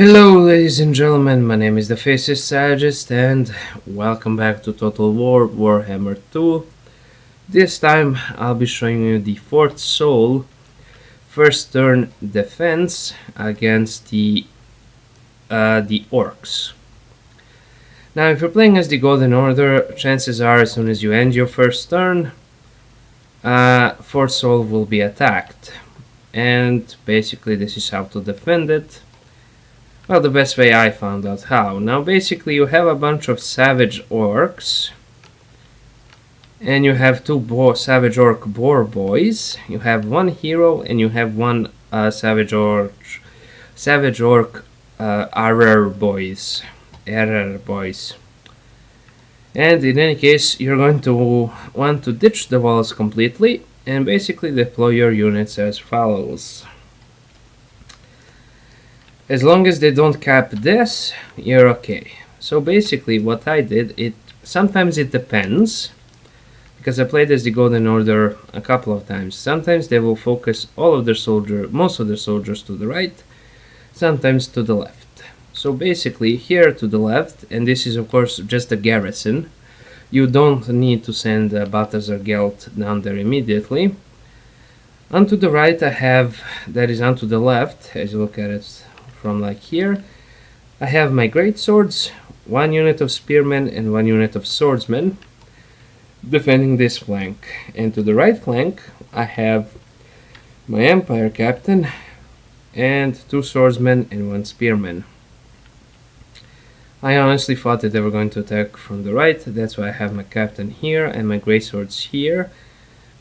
Hello ladies and gentlemen, my name is the Faceless Strategist and welcome back to Total War Warhammer 2. This time I'll be showing you the 4th Soll first turn defense against the orcs. Now if you're playing as the Golden Order, chances are as soon as you end your first turn, 4th Soll will be attacked. And basically this is how to defend it. Well, the best way I found out how. Now basically you have a bunch of savage orcs. And you have two savage orc boar boys. You have one hero and you have one savage orc arrer boys. And in any case, you're going to want to ditch the walls completely and basically deploy your units as follows. As long as they don't cap this, you're okay. So basically what I did, sometimes it depends, because I played as the Golden Order a couple of times. Sometimes they will focus most of their soldiers to the right, sometimes to the left. So basically here to the left, and this is of course just a garrison, you don't need to send Balthazar Gelt down there immediately. Onto the right I have, that is onto the left, as you look at it from like here, I have my great swords, one unit of spearmen and one unit of swordsmen defending this flank. And to the right flank I have my Empire captain and two swordsmen and one spearman. I honestly thought that they were going to attack from the right, that's why I have my captain here and my grey swords here,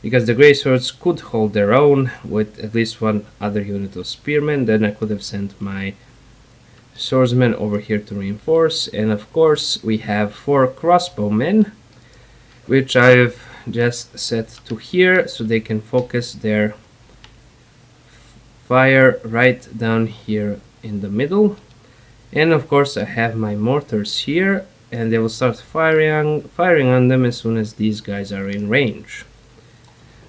because the grey swords could hold their own with at least one other unit of spearmen. Then I could have sent my swordsmen over here to reinforce. And of course we have 4 crossbowmen, which I've just set to here so they can focus their fire right down here in the middle. And of course I have my mortars here, and they will start firing on them as soon as these guys are in range.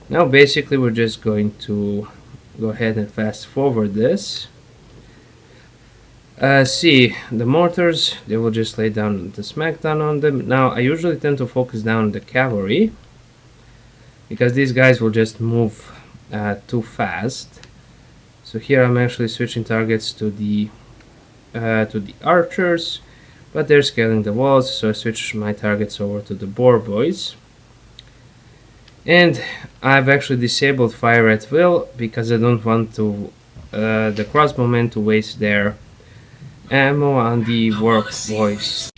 Now basically we're just going to go ahead and fast forward this. See, the mortars, they will just lay down the smackdown on them. Now I usually tend to focus down the cavalry, because these guys will just move too fast. So here I'm actually switching targets to the archers, but they're scaling the walls, so I switch my targets over to the boar boys. And I've actually disabled fire at will because I don't want to the crossbowmen to waste their ammo on the warp boys.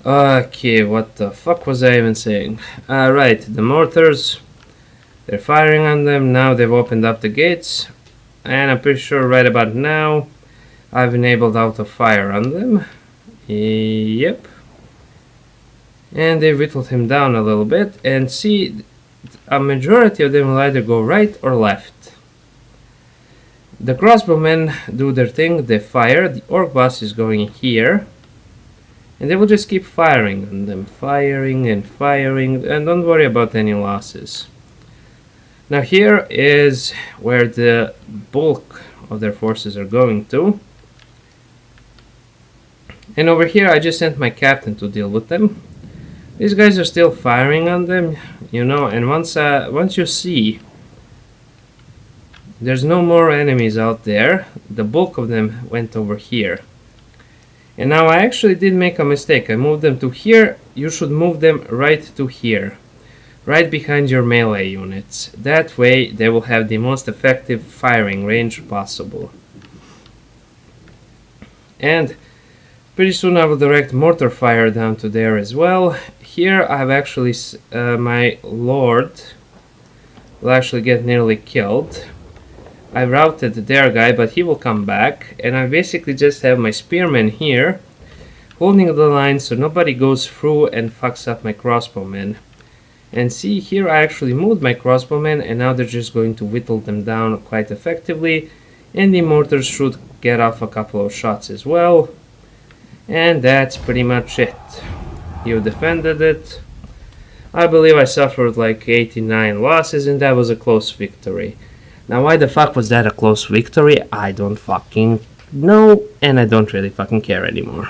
Okay, what the fuck was I even saying? Right, the mortars, they're firing on them. Now they've opened up the gates, and I'm pretty sure right about now I've enabled auto fire on them. Yep. And they whittled him down a little bit, and see, a majority of them will either go right or left. The crossbowmen do their thing, they fire, the orc boss is going here, and they will just keep firing on them, firing, and don't worry about any losses. Now here is where the bulk of their forces are going to, and over here I just sent my captain to deal with them. These guys are still firing on them, you know, and once you see there's no more enemies out there, the bulk of them went over here. And now I actually did make a mistake. I moved them to here. You should move them right to here, right behind your melee units. That way they will have the most effective firing range possible. And pretty soon I will direct mortar fire down to there as well. Here I've actually, my lord will actually get nearly killed. I routed their guy, but he will come back, and I basically just have my spearmen here holding the line so nobody goes through and fucks up my crossbowmen. And see, here I actually moved my crossbowmen, and now they're just going to whittle them down quite effectively, and the mortars should get off a couple of shots as well. And that's pretty much it. You defended it. I believe I suffered like 89 losses, and that was a close victory. Now, why the fuck was that a close victory? I don't fucking know, and I don't really fucking care anymore.